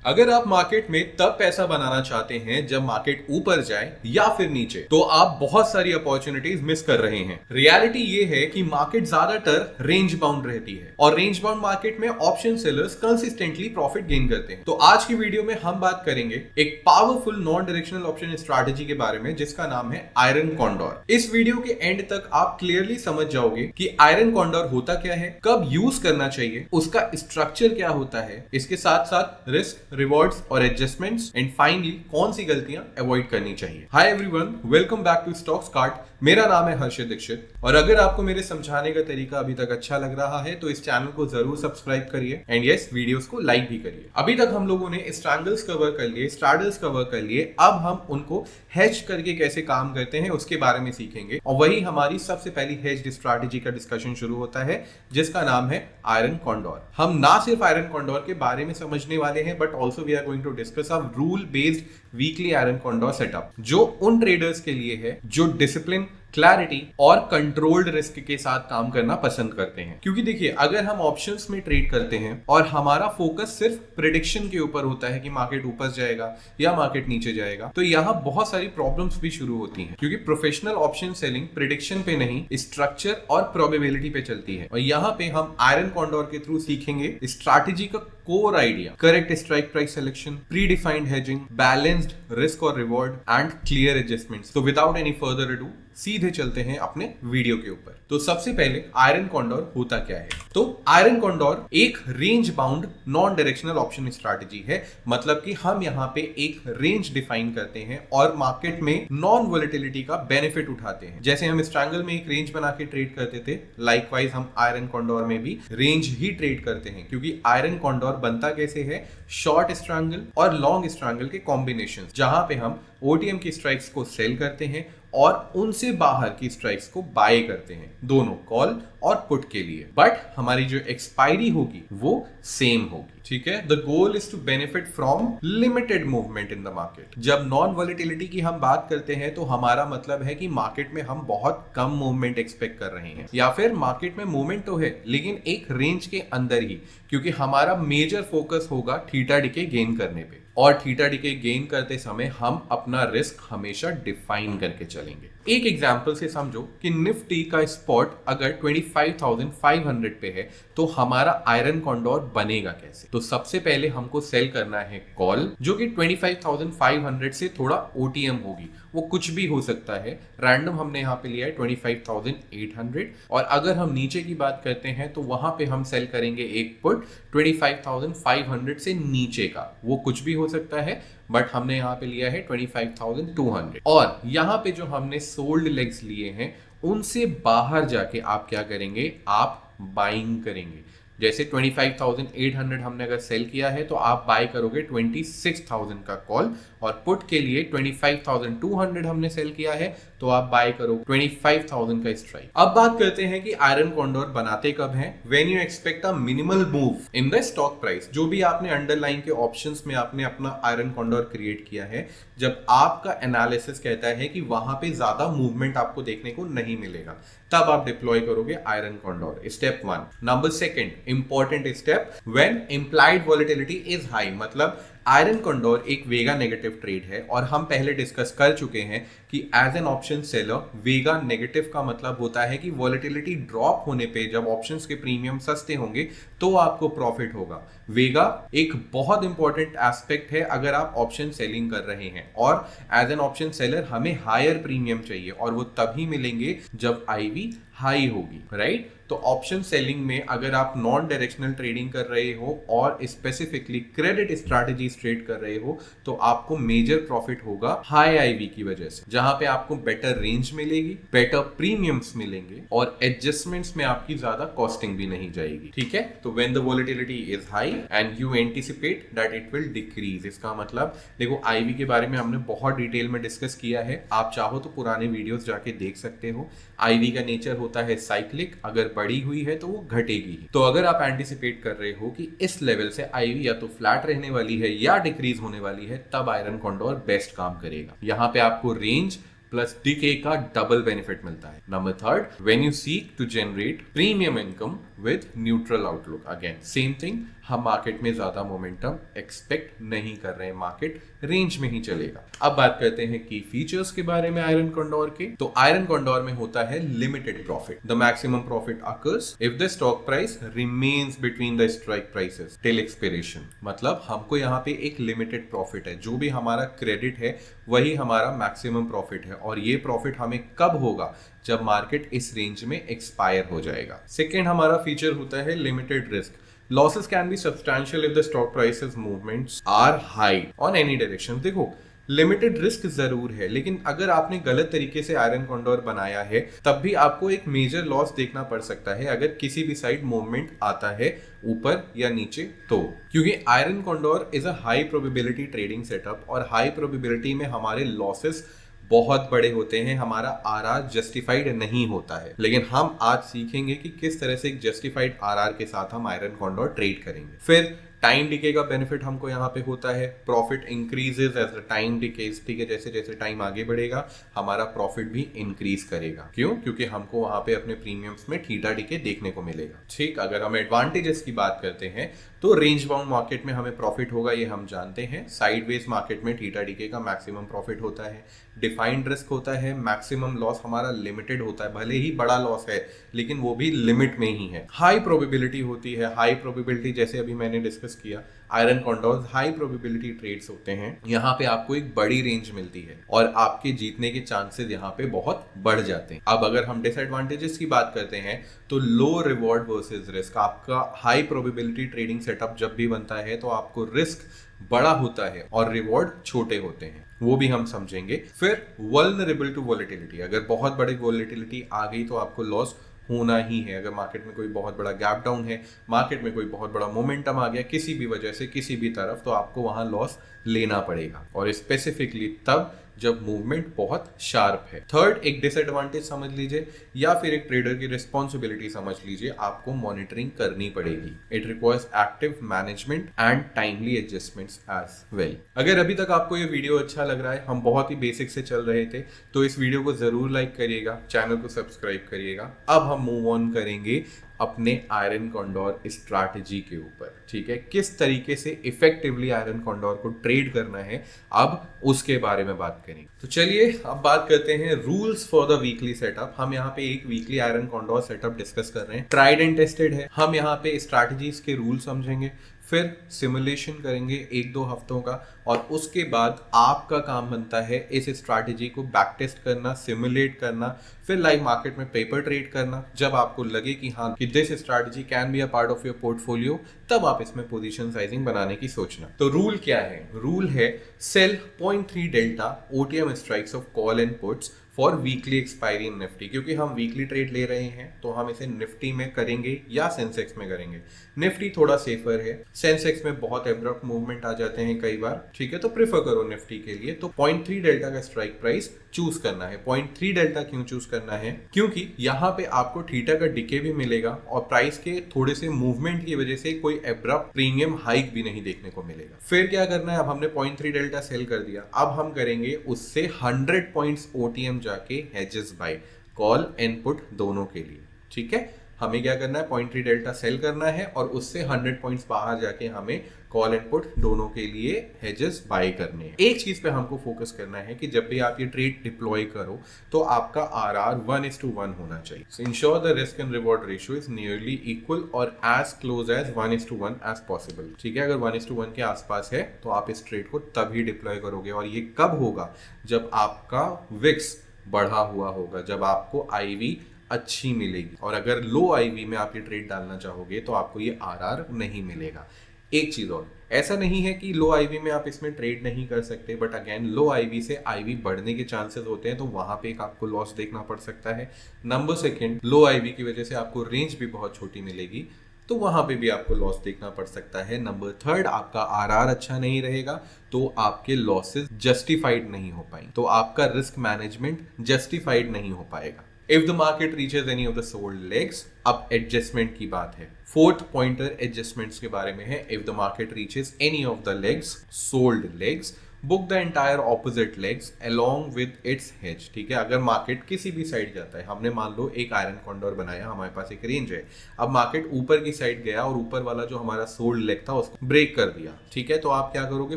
अगर आप मार्केट में तब पैसा बनाना चाहते हैं जब मार्केट ऊपर जाए या फिर नीचे, तो आप बहुत सारी अपॉर्चुनिटीज मिस कर रहे हैं। रियलिटी ये है कि मार्केट ज्यादातर रेंज बाउंड रहती है और रेंज बाउंड मार्केट में option sellers consistently profit gain करते हैं। तो आज की वीडियो में हम बात करेंगे एक powerful non directional option strategy के बारे में जिसका नाम है आयरन कॉन्डोर। इस वीडियो के एंड तक आप क्लियरली समझ जाओगे कि आयरन कॉन्डोर होता क्या है, कब यूज करना चाहिए, उसका स्ट्रक्चर क्या होता है, इसके साथ साथ रिस्क, रिवॉर्ड्स और एडजस्टमेंट्स एंड फाइनली कौन सी गलतियां अवॉइड करनी चाहिए। Hi everyone, welcome back to stocks cart. मेरा नाम है हर्षित दीक्षित और अगर आपको मेरे समझाने का तरीका अभी तक अच्छा लग रहा है तो इस चैनल को जरूर सब्सक्राइब करिए एंड यस, वीडियोस को लाइक भी करिए। अभी तक हम लोगों ने स्ट्रैंगल्स कवर कर लिए, स्ट्रैडल्स कवर कर लिए, अब हम उनको हेज करके कैसे काम करते हैं उसके बारे में सीखेंगे और वही हमारी सबसे पहली हेज स्ट्रैटेजी का डिस्कशन शुरू होता है जिसका नाम है आयरन कॉन्डोर। हम ना सिर्फ आयरन कॉन्डोर के बारे में समझने वाले हैं but also we are going to discuss a rule based weekly iron condor setup, जो उन ट्रेडर्स के लिए है जो डिसिप्लिन, क्लैरिटी और कंट्रोल्ड रिस्क के साथ काम करना पसंद करते हैं। क्योंकि देखिए, अगर हम ऑप्शंस में ट्रेड करते हैं और हमारा फोकस सिर्फ प्रेडिक्शन के ऊपर होता है कि मार्केट ऊपर जाएगा या मार्केट नीचे जाएगा, तो यहाँ बहुत सारी प्रॉब्लम्स भी शुरू होती हैं। क्योंकि प्रोफेशनल ऑप्शन सेलिंग प्रेडिक्शन पे नहीं, स्ट्रक्चर और प्रोबेबिलिटी पे चलती है। और यहाँ पे हम आयरन कॉन्डोर के थ्रू सीखेंगे स्ट्रैटेजी का core idea, correct strike price selection, pre defined hedging, balanced risk और रिवॉर्ड एंड क्लियर एडजस्टमेंट्स। तो विदाउट एनी फर्दर अडू सीधे चलते हैं अपने वीडियो के ऊपर। तो सबसे पहले आयरन कॉन्डोर होता क्या है? तो आयरन कॉन्डोर एक range bound non directional option strategy है। मतलब कि हम यहाँ पे एक रेंज डिफाइन करते हैं और मार्केट में नॉन वोलेटिलिटी का बेनिफिट उठाते हैं। जैसे हम स्ट्रैंगल में एक रेंज बना के ट्रेड करते थे, लाइकवाइज हम आयरन कॉन्डोर में भी रेंज ही ट्रेड करते हैं। क्योंकि आयरन कॉन्डोर बनता कैसे है? शॉर्ट स्ट्रैंगल और लॉन्ग स्ट्रैंगल के कॉम्बिनेशन, जहां पे हम ओटीएम की स्ट्राइक्स को सेल करते हैं और उनसे बाहर की स्ट्राइक्स को बाय करते हैं, दोनों कॉल और पुट के लिए। बट हमारी जो एक्सपायरी होगी वो सेम होगी। ठीक है, the goal is to benefit from limited movement in the market. जब नॉन वोलेटिलिटी की हम बात करते हैं तो हमारा मतलब है कि मार्केट में हम बहुत कम मूवमेंट एक्सपेक्ट कर रहे हैं, या फिर मार्केट में मूवमेंट तो है लेकिन एक रेंज के अंदर ही। क्योंकि हमारा मेजर फोकस होगा थीटा डिके गेन करने पे, और थीटा डिके गेन करते समय हम अपना रिस्क हमेशा डिफाइन करके चलेंगे। एक एग्जांपल से समझो कि निफ्टी का स्पॉट अगर 25,500 पे है तो हमारा आयरन कॉन्डोर बनेगा कैसे? तो सबसे पहले हमको सेल करना है कॉल, जो कि 25,500 से थोड़ा ओटीएम होगी, वो कुछ भी हो सकता है। रैंडम हमने यहाँ पे लिया है 25,800। और अगर हम नीचे की बात करते हैं तो वहां पे हम सेल करेंगे एक पुट 25,500 से नीचे का, वो कुछ भी हो सकता है बट हमने यहाँ पे लिया है 25,200। और यहाँ पे जो हमने सोल्ड लेग्स लिए हैं उनसे बाहर जाके आप क्या करेंगे? आप बाइंग करेंगे। जैसे 25,800 हमने अगर सेल किया है तो आप बाय करोगे 26,000 का कॉल, और पुट के लिए 25,200 हमने सेल किया है तो आप बाय करो 25,000 का स्ट्राइक। अब बात करते हैं कि आयरन कॉन्डोर बनाते कब हैं। When you expect a minimal move in the stock price, जो भी आपने अंडरलाइन के ऑप्शंस में आपने अपना आयरन कॉन्डोर क्रिएट किया है, जब आपका एनालिसिस कहता है कि वहां पे ज्यादा मूवमेंट आपको देखने को नहीं मिलेगा, तब आप डिप्लॉय करोगे iron condor. Step 1। Number second important step, when implied volatility is high. मतलब आयरन कॉन्डोर एक वेगा नेगेटिव ट्रेड है और हम पहले डिस्कस कर चुके हैं कि as an option seller vega negative का मतलब होता है कि वोलेटिलिटी ड्रॉप होने पे जब ऑप्शंस के प्रीमियम सस्ते होंगे तो आपको प्रॉफिट होगा। वेगा एक बहुत इंपॉर्टेंट एस्पेक्ट है अगर आप ऑप्शन सेलिंग कर रहे हैं, और एज एन ऑप्शन सेलर हमें हायर प्रीमियम चाहिए और वो तभी मिलेंगे जब आईवी हाई होगी, राइट? तो ऑप्शन सेलिंग में अगर आप नॉन डायरेक्शनल ट्रेडिंग कर रहे हो और स्पेसिफिकली क्रेडिट स्ट्रैटेजीज ट्रेड कर रहे हो तो आपको मेजर प्रॉफिट होगा हाई आईवी की वजह से, जहां पे आपको बेटर रेंज मिलेगी, बेटर प्रीमियम्स मिलेंगे और एडजस्टमेंट्स में आपकी ज्यादा कॉस्टिंग भी नहीं जाएगी। ठीक है, तो when the volatility is high and you anticipate that it will decrease, इसका मतलब देखो आईवी के बारे में हमने बहुत डिटेल में डिस्कस किया है, आप चाहो तो पुराने वीडियोस जाके देख सकते हो। आईवी का नेचर होता है साइक्लिक, अगर बढ़ी हुई है तो वो घटेगी। तो अगर आप एंटिसिपेट कर रहे हो कि इस लेवल से आईवी या तो फ्लैट रहने वाली है या डिक्रीज होने वाली है, तब आयरन कॉन्डोर बेस्ट काम करेगा। यहाँ पे आपको रेंज प्लस डीके का डबल बेनिफिट मिलता है। Number third, when you seek to generate premium income with neutral outlook, again same thing, हम मार्केट में ज्यादा मोमेंटम एक्सपेक्ट नहीं कर रहे हैं, मार्केट रेंज में ही चलेगा। अब बात करते हैं की फीचर्स के बारे में आयरन कॉन्डोर के। तो आयरन कॉन्डोर में होता है limited profit. The maximum profit occurs if the stock price remains between the strike prices till expiration. मतलब हमको यहाँ पे एक लिमिटेड प्रॉफिट है, जो भी हमारा क्रेडिट है वही हमारा मैक्सिमम प्रॉफिट है, और ये प्रॉफिट हमें कब होगा, जब मार्केट इस रेंज में एक्सपायर हो जाएगा। सेकेंड हमारा फीचर होता है limited risk. Losses can be substantial if the stock prices movements are high on any direction। देखो लिमिटेड रिस्क जरूर है, लेकिन अगर आपने गलत तरीके से आयरन कॉन्डोर बनाया है तब भी आपको एक मेजर लॉस देखना पड़ सकता है अगर किसी भी साइड मूवमेंट आता है ऊपर या नीचे तो। क्योंकि iron condor is a high probability trading setup, और हाई प्रोबेबिलिटी में हमारे लॉसेस बहुत बड़े होते हैं, हमारा आरआर जस्टिफाइड नहीं होता है। लेकिन हम आज सीखेंगे कि किस तरह से एक जस्टिफाइड आरआर के साथ हम आयरन कॉन्डोर ट्रेड करेंगे। फिर टाइम डिके का बेनिफिट हमको यहाँ पे होता है। Profit increases as the time decays. ठीक है, जैसे जैसे टाइम आगे बढ़ेगा हमारा प्रॉफिट भी इंक्रीज करेगा। क्यों? क्योंकि हमको वहां पे अपने प्रीमियम्स में थीटा डिके देखने को मिलेगा। ठीक, अगर हम एडवांटेजेस की बात करते हैं तो रेंज बाउंड मार्केट में हमें प्रॉफिट होगा, ये हम जानते हैं। साइडवेज मार्केट में थीटा डिके का मैक्सिमम प्रॉफिट होता है। डिफाइंड रिस्क होता है। मैक्सिमम लॉस हमारा लिमिटेड होता है, भले ही बड़ा लॉस है लेकिन वो भी लिमिट में ही है। हाई प्रोबेबिलिटी होती है। हाई प्रोबेबिलिटी जैसे अभी मैंने डिस्कस किया, आयरन कॉन्डोर्स हाई प्रोबेबिलिटी ट्रेड्स होते हैं। यहाँ पे आपको एक बड़ी रेंज मिलती है और आपके जीतने के चांसेस यहाँ पे बहुत बढ़ जाते हैं। अब अगर हम डिसएडवांटेजेस की बात करते हैं तो लो रिवॉर्ड वर्सेस रिस्क। आपका हाई प्रोबेबिलिटी ट्रेडिंग सेटअप जब भी बनता है तो आपको रिस्क बड़ा होता है और रिवॉर्ड छोटे होते हैं, वो भी हम समझेंगे। फिर वल्नरेबल टू वोलेटिलिटी। अगर बहुत बड़ी वोलेटिलिटी आ गई तो आपको लॉस होना ही है। अगर मार्केट में कोई बहुत बड़ा गैप डाउन है, मार्केट में कोई बहुत बड़ा मोमेंटम आ गया किसी भी वजह से किसी भी तरफ, तो आपको वहां लॉस लेना पड़ेगा, और स्पेसिफिकली तब जब मूवमेंट बहुत शार्प है। थर्ड, एक डिसएडवांटेज समझ लीजिए या फिर एक ट्रेडर की रिस्पॉन्सिबिलिटी समझ लीजिए, आपको मॉनिटरिंग करनी पड़ेगी। It requires active management and timely adjustments as well. अगर अभी तक आपको ये वीडियो अच्छा लग रहा है, हम बहुत ही बेसिक से चल रहे थे, तो इस वीडियो को जरूर लाइक करिएगा, चैनल को सब्सक्राइब करिएगा। अब हम मूव ऑन करेंगे अपने आयरन कॉन्डोर स्ट्रैटेजी के ऊपर। ठीक है, किस तरीके से इफेक्टिवली आयरन कॉन्डोर को ट्रेड करना है, अब उसके बारे में बात करेंगे। तो चलिए अब बात करते हैं rules for the weekly setup. हम यहाँ पे एक weekly iron condor setup discuss कर रहे हैं, ट्राइड एंड टेस्टेड है। हम यहाँ पे स्ट्रैटेजीज के रूल समझेंगे, फिर सिमुलेशन करेंगे 1-2 हफ्तों का, और उसके बाद आपका काम बनता है इस स्ट्रैटेजी को बैक टेस्ट करना, सिमुलेट करना, फिर लाइव मार्केट में पेपर ट्रेड करना। जब आपको लगे कि हाँ कि this strategy can be a part of your portfolio, तब आप इसमें पोजीशन साइजिंग बनाने की सोचना। तो रूल क्या है? रूल है sell 0.3 delta OTM strikes of call and puts for weekly expiry in Nifty. क्योंकि हम वीकली ट्रेड ले रहे हैं तो हम इसे निफ्टी में करेंगे या सेंसेक्स में करेंगे। निफ्टी थोड़ा सेफर है, सेंसेक्स में बहुत एब्रप्ट मूवमेंट आ जाते हैं कई बार। ठीक है, तो प्रेफर करो निफ्टी के लिए। तो 0.3 डेल्टा का स्ट्राइक प्राइस चूज करना है। 0.3 डेल्टा क्यों चूज करना है? क्योंकि यहाँ पे आपको थीटा का डिके भी मिलेगा और प्राइस के थोड़े से मूवमेंट की वजह से कोई एब्रप्ट प्रीमियम हाइक भी नहीं देखने को मिलेगा। फिर क्या करना है? अब हमने 0.3 डेल्टा सेल कर दिया, अब हम करेंगे उससे 100 पॉइंट्स OTM जाके hedges buy, call and put दोनों के लिए। ठीक है, हमें क्या करना है? 0.3 डेल्टा सेल करना है और उससे 100 पॉइंट्स बाहर जाके हमें कॉल एंड पुट दोनों के लिए हेजेस बाय करने हैं। एक चीज पे हमको फोकस करना है कि जब भी आप ये ट्रेड डिप्लॉय करो तो आपका RR 1:1 होना चाहिए। So ensure the risk and reward ratio is nearly equal और as close as 1:1 as possible. ठीक है, अगर 1:1 के आसपास है तो आप इस ट्रेड को तभी डिप्लॉय करोगे, और ये कब होगा? जब आपका विक्स बढ़ा हुआ होगा, जब आपको IV अच्छी मिलेगी। और अगर लो IV में आप ये ट्रेड डालना चाहोगे तो आपको ये RR नहीं मिलेगा। एक चीज और, ऐसा नहीं है कि लो IV में आप इसमें ट्रेड नहीं कर सकते, बट अगेन लो IV से IV बढ़ने के चांसेस होते हैं, तो वहां पे एक आपको लॉस देखना पड़ सकता है। नंबर सेकंड, लो IV की वजह से आपको रेंज भी बहुत छोटी मिलेगी, तो वहां पे भी आपको लॉस देखना पड़ सकता है। नंबर थर्ड, आपका RR अच्छा नहीं रहेगा तो आपके लॉसेस जस्टिफाइड नहीं हो पाएंगे, तो आपका रिस्क मैनेजमेंट जस्टिफाइड नहीं हो पाएगा। If the market reaches any of the sold legs, अब एडजस्टमेंट की बात है। फोर्थ पॉइंटर एडजस्टमेंट्स के बारे में है। If the market reaches any of the legs, sold legs, book the entire opposite legs along with its hedge. ठीक है, अगर मार्केट किसी भी साइड जाता है, हमने मान लो एक आयरन कॉन्डोर बनाया, हमारे पास एक रेंज है, अब मार्केट ऊपर की साइड गया और ऊपर वाला जो हमारा सोल्ड लेग था उसको ब्रेक कर दिया। ठीक है, तो आप क्या करोगे,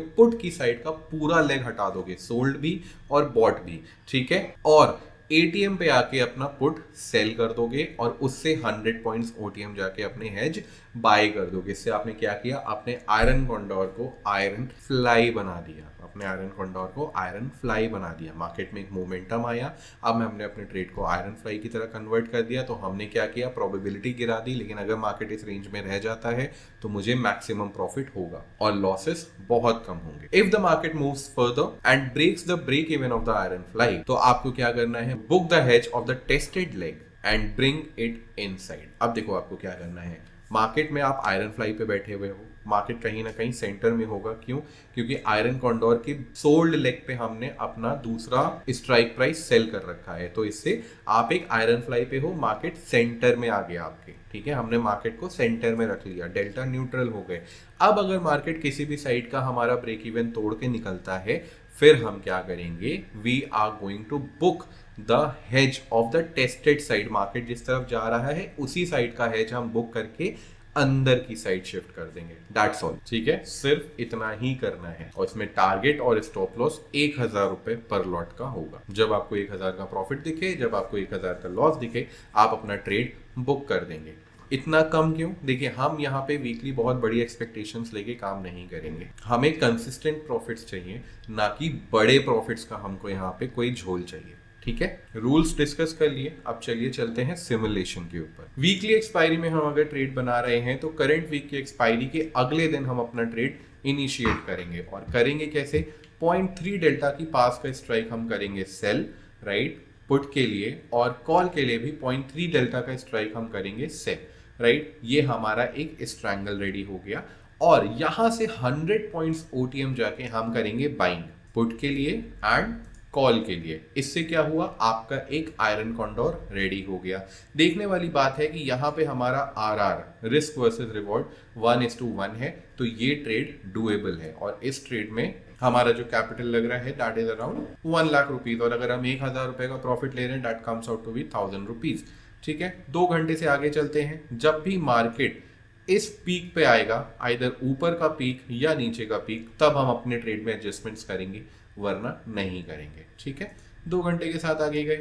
पुट की साइड का पूरा लेग हटा दोगे, सोल्ड भी और बॉट भी। ठीक है, और एटीएम पे आके अपना पुट सेल कर दोगे और उससे 100 पॉइंट्स ओटीएम जाके अपने हेज बाय कर दोगे। इससे आपने क्या किया, आपने आयरन कॉन्डोर को आयरन फ्लाई बना दिया, अपने आयरन कॉन्डोर को आयरन फ्लाई बना दिया। मार्केट में एक मोमेंटम आया, अब हमने अपने ट्रेड को आयरन फ्लाई की तरह कन्वर्ट कर दिया। तो हमने क्या किया, प्रोबेबिलिटी गिरा दी, लेकिन अगर मार्केट इस रेंज में रह जाता है तो मुझे मैक्सिमम प्रॉफिट होगा और लॉसेस बहुत कम होंगे। If the market moves further and breaks the break even of the iron fly, तो आपको क्या करना है, book the hedge of the tested leg and bring it inside. अब देखो आपको क्या करना है, मार्केट में आप आयरन फ्लाई पे बैठे हुए हो, मार्केट कहीं ना कहीं सेंटर में होगा, क्यों, क्योंकि आयरन कॉन्डोर की सोल्ड लेग पे हमने अपना दूसरा स्ट्राइक प्राइस सेल कर रखा है। तो इससे आप एक आयरन फ्लाई पे हो, मार्केट सेंटर में आ गया आपके। ठीक है, हमने मार्केट को सेंटर में रख लिया, डेल्टा न्यूट्रल हो गए। अब अगर मार्केट किसी भी साइड का हमारा ब्रेक इवन तोड़ के निकलता है, फिर हम क्या करेंगे, we are going to book the hedge of the tested side. Market जिस तरफ जा रहा है उसी साइड का हेज हम बुक करके अंदर की साइड शिफ्ट कर देंगे। That's all. ठीक है, सिर्फ इतना ही करना है और इसमें टारगेट और स्टॉप लॉस 1000 रुपए पर लॉट का होगा। जब आपको 1000 का प्रॉफिट दिखे, जब आपको 1000 का लॉस दिखे, आप अपना ट्रेड बुक कर देंगे। इतना कम क्यों, देखिए हम यहाँ पे वीकली बहुत बड़ी एक्सपेक्टेशंस लेके काम नहीं करेंगे, हमें कंसिस्टेंट प्रॉफिट्स चाहिए, ना कि बड़े प्रॉफिट्स का हमको यहाँ पे कोई झोल चाहिए। ठीक है, रूल्स डिस्कस कर लिए, अब चलिए चलते हैं सिमुलेशन के ऊपर। वीकली एक्सपायरी में हम अगर ट्रेड बना रहे हैं तो करंट वीक की एक्सपायरी के अगले दिन हम अपना ट्रेड इनिशिएट करेंगे। और करेंगे कैसे, 0.3 डेल्टा की पास का स्ट्राइक हम करेंगे सेल, राइट, पुट के लिए, और कॉल के लिए भी 0.3 डेल्टा का स्ट्राइक हम करेंगे सेल, राइट। ये हमारा एक स्ट्रैंगल रेडी हो गया और यहां से 100 पॉइंट्स ओटीएम जाके हम करेंगे बाइंग, पुट के लिए एंड कॉल के लिए। इससे क्या हुआ, आपका एक आयरन कॉन्डोर रेडी हो गया। देखने वाली बात है कि यहाँ पे हमारा आरआर, रिस्क वर्सेस रिवॉर्ड, 1:1 है, तो ये ट्रेड डुएबल है। और इस ट्रेड में हमारा जो कैपिटल लग रहा है that is around 1 lakh rupees, और अगर हम 1000 रुपए का प्रॉफिट ले रहे हैं that comes out to be 1000 rupees. ठीक है, 2 घंटे से आगे चलते हैं। जब भी मार्केट इस पीक पे आएगा, आइदर ऊपर का पीक या नीचे का पीक, तब हम अपने ट्रेड में एडजस्टमेंट्स करेंगे, वरना नहीं करेंगे। ठीक है, 2 घंटे के साथ आगे गए।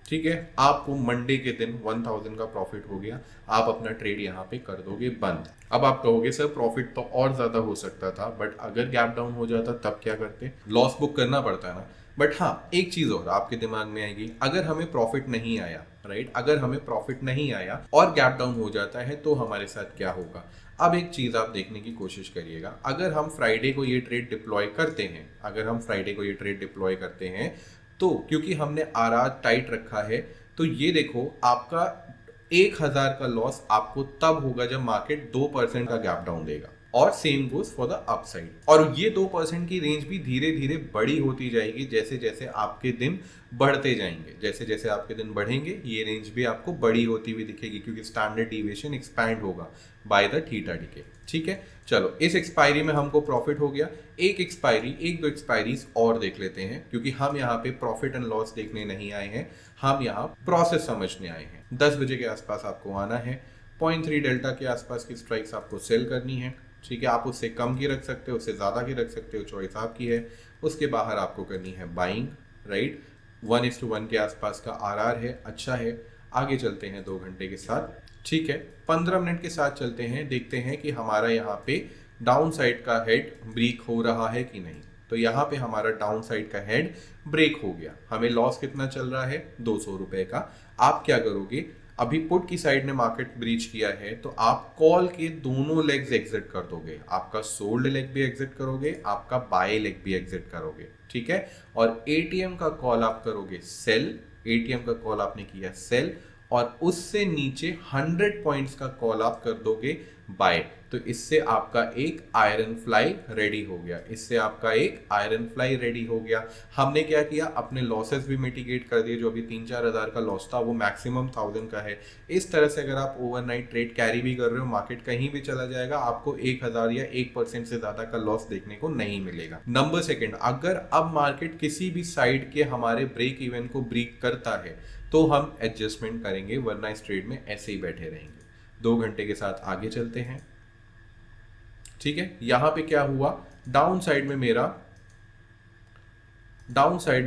ठीक है, आपको मंडे के दिन 1000 का प्रॉफिट हो गया, आप अपना ट्रेड यहाँ पे कर दोगे बंद। अब आप कहोगे सर प्रॉफिट तो और ज्यादा हो सकता था, बट अगर गैप डाउन हो जाता तब क्या करते, लॉस बुक करना पड़ता है ना। बट हाँ, एक चीज और आपके दिमाग में आएगी, अगर हमें प्रॉफिट नहीं आया, राइट, अगर हमें प्रॉफिट नहीं आया और गैप डाउन हो जाता है तो हमारे साथ क्या होगा। अब एक चीज आप देखने की कोशिश करिएगा, अगर हम फ्राइडे को ये ट्रेड डिप्लॉय करते हैं, अगर हम फ्राइडे को ये ट्रेड डिप्लॉय करते हैं, तो क्योंकि हमने आरआर टाइट रखा है, तो ये देखो आपका 1000 का लॉस आपको तब होगा जब मार्केट 2% का गैप डाउन देगा, और same goes for the upside. और ये 2% की रेंज भी धीरे धीरे बड़ी होती जाएगी जैसे जैसे आपके दिन बढ़ते जाएंगे। जैसे जैसे आपके दिन बढ़ेंगे ये रेंज भी आपको बड़ी होती हुई दिखेगी, क्योंकि स्टैंडर्ड डिविएशन एक्सपैंड होगा बाय द थीटा डीके। ठीक है, चलो इस एक्सपायरी में हमको प्रॉफिट हो गया। एक दो एक्सपायरीज और देख लेते हैं, क्योंकि हम यहाँ पे प्रॉफिट एंड लॉस देखने नहीं आए हैं, हम यहाँ प्रोसेस समझने आए हैं। 10 बजे के आसपास आपको आना है, 0.3 डेल्टा के आसपास की स्ट्राइक्स आपको सेल करनी है। ठीक है, आप उससे कम की रख सकते हो, उससे ज़्यादा की रख सकते हो, चॉइस आपकी है। उसके बाहर आपको करनी है बाइंग, राइट। 1:1 के आसपास का आरआर है, अच्छा है। आगे चलते हैं 2 घंटे के साथ। ठीक है, 15 मिनट के साथ चलते हैं, देखते हैं कि हमारा यहाँ पे डाउन साइड का हेड ब्रेक हो रहा है कि नहीं। तो यहाँ पे हमारा डाउन साइड का हेड ब्रेक हो गया। हमें लॉस कितना चल रहा है, 200 रुपए का। आप क्या करोगे, अभी पुट की साइड ने मार्केट ब्रीच किया है, तो आप कॉल के दोनों लेग्स एग्जिट कर दोगे। आपका सोल्ड लेग भी एग्जिट करोगे, आपका बाय लेग भी एग्जिट करोगे। ठीक है, और एटीएम का कॉल आप करोगे सेल, एटीएम का कॉल आपने किया सेल, और उससे नीचे 100 पॉइंट्स का कॉल आप कर दोगे बाय। तो इससे आपका एक आयरन फ्लाई रेडी हो गया, इससे आपका एक आयरन फ्लाई रेडी हो गया। हमने क्या किया, अपने लॉसेस भी मिटिगेट कर दिए। जो अभी 3-4 हज़ार का लॉस था वो मैक्सिमम 1000 का है। इस तरह से अगर आप ओवरनाइट ट्रेड कैरी भी कर रहे हो, मार्केट कहीं भी चला जाएगा, आपको 1000 या 1% से ज्यादा का लॉस देखने को नहीं मिलेगा। नंबर सेकंड, अगर अब मार्केट किसी भी साइड के हमारे ब्रेक इवन को ब्रेक करता है तो हम एडजस्टमेंट करेंगे, वरना इस ट्रेड में ऐसे ही बैठे रहेंगे। 2 घंटे के साथ आगे चलते हैं। ठीक है, यहां पे क्या हुआ, डाउन साइड में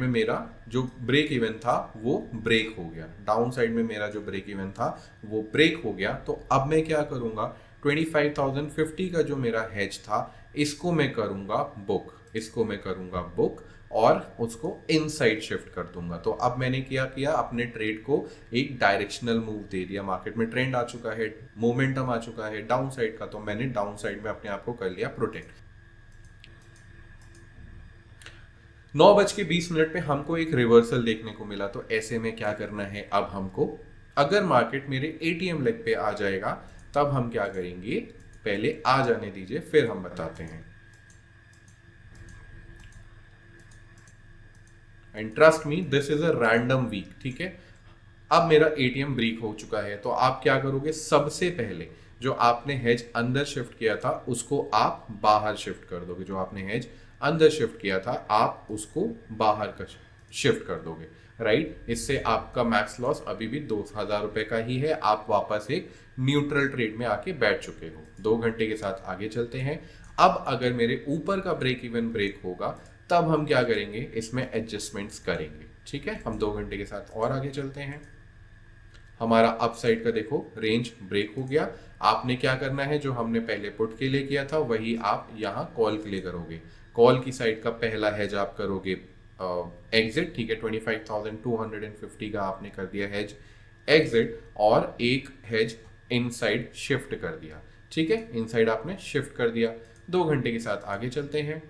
मेरा जो ब्रेक इवन था वो ब्रेक हो गया। डाउन साइड में मेरा जो ब्रेक इवन था वो ब्रेक हो गया। तो अब मैं क्या करूंगा, 25,050 का जो मेरा हेज था इसको मैं करूंगा बुक और उसको इनसाइड शिफ्ट कर दूंगा। तो अब मैंने किया अपने ट्रेड को एक डायरेक्शनल मूव दे दिया। मार्केट में ट्रेंड आ चुका है, मोमेंटम आ चुका है डाउन साइड का, तो मैंने डाउन साइड में अपने आप को कर लिया प्रोटेक्ट। 9:20 पे हमको एक रिवर्सल देखने को मिला। तो ऐसे में क्या करना है अब हमको, अगर मार्केट मेरे एटीएम लेग पे आ जाएगा तब हम क्या करेंगे, पहले आ जाने दीजिए फिर हम बताते हैं। And trust me, this is a random week. ठीक है, अब मेरा एटीएम ब्रेक हो चुका है। तो आप क्या करोगे, सबसे पहले जो आपने हेज अंदर शिफ्ट किया था उसको आप बाहर शिफ्ट कर दोगे। जो आपने हेज अंदर शिफ्ट किया था आप उसको बाहर का शिफ्ट कर दोगे, राइट। इससे आपका मैक्स लॉस अभी भी 2000 रुपए का ही है। आप वापस एक न्यूट्रल ट्रेड में आके बैठ चुके हो। 2 घंटे के साथ आगे चलते हैं। अब अगर मेरे ऊपर का ब्रेक इवन ब्रेक होगा तब हम क्या करेंगे, इसमें एडजस्टमेंट्स करेंगे। ठीक है, हम 2 घंटे के साथ और आगे चलते हैं। हमारा अप साइड का देखो रेंज ब्रेक हो गया। आपने क्या करना है, जो हमने पहले पुट के लिए किया था वही आप यहाँ कॉल के लिए करोगे। कॉल की साइड का पहला हेज आप करोगे एग्जिट। ठीक है, 25,250 का आपने कर दिया हेज एग्जिट और एक हेज इनसाइड शिफ्ट कर दिया। ठीक है, इनसाइड आपने शिफ्ट कर दिया। 2 घंटे के साथ आगे चलते हैं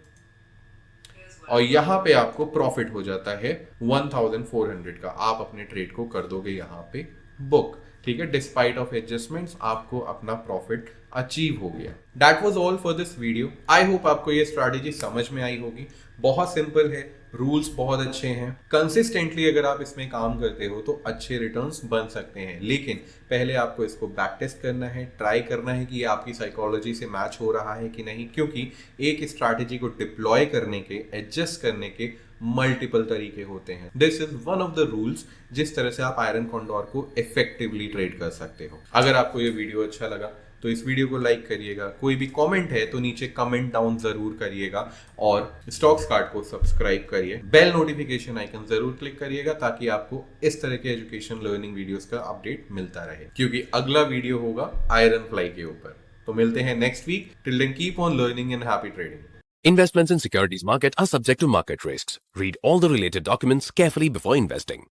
और यहाँ पे आपको प्रॉफिट हो जाता है 1400 का। आप अपने ट्रेड को कर दोगे यहाँ पे बुक। ठीक है, डिस्पाइट ऑफ एडजस्टमेंट्स आपको अपना प्रॉफिट अचीव हो गया। That was all for this video. I hope आपको ये स्ट्रैटेजी समझ में आई होगी। बहुत सिंपल है, रूल्स बहुत अच्छे हैं। कंसिस्टेंटली अगर आप इसमें काम करते हो तो अच्छे रिटर्न्स बन सकते हैं, लेकिन पहले आपको इसको बैक टेस्ट करना है, ट्राई करना है कि ये आपकी साइकोलॉजी से मैच हो रहा है कि नहीं। क्योंकि एक स्ट्रैटेजी को डिप्लॉय करने के, एडजस्ट करने के मल्टीपल तरीके होते हैं। This is one of the rules जिस तरह से आप आयरन कॉन्डोर को इफेक्टिवली ट्रेड कर सकते हो। अगर आपको ये वीडियो अच्छा लगा तो इस वीडियो को लाइक करिएगा। कोई भी कमेंट है तो नीचे कमेंट डाउन जरूर करिएगा और स्टॉक्स कार्ड को सब्सक्राइब करिए। बेल नोटिफिकेशन आइकन जरूर क्लिक करिएगा ताकि आपको इस तरह के एजुकेशन लर्निंग वीडियोस का अपडेट मिलता रहे, क्योंकि अगला वीडियो होगा आयरन फ्लाई के ऊपर। तो मिलते हैं next week. Till then keep on learning and happy trading. Investments in securities market are subject to market risks. Read all the related documents carefully before investing.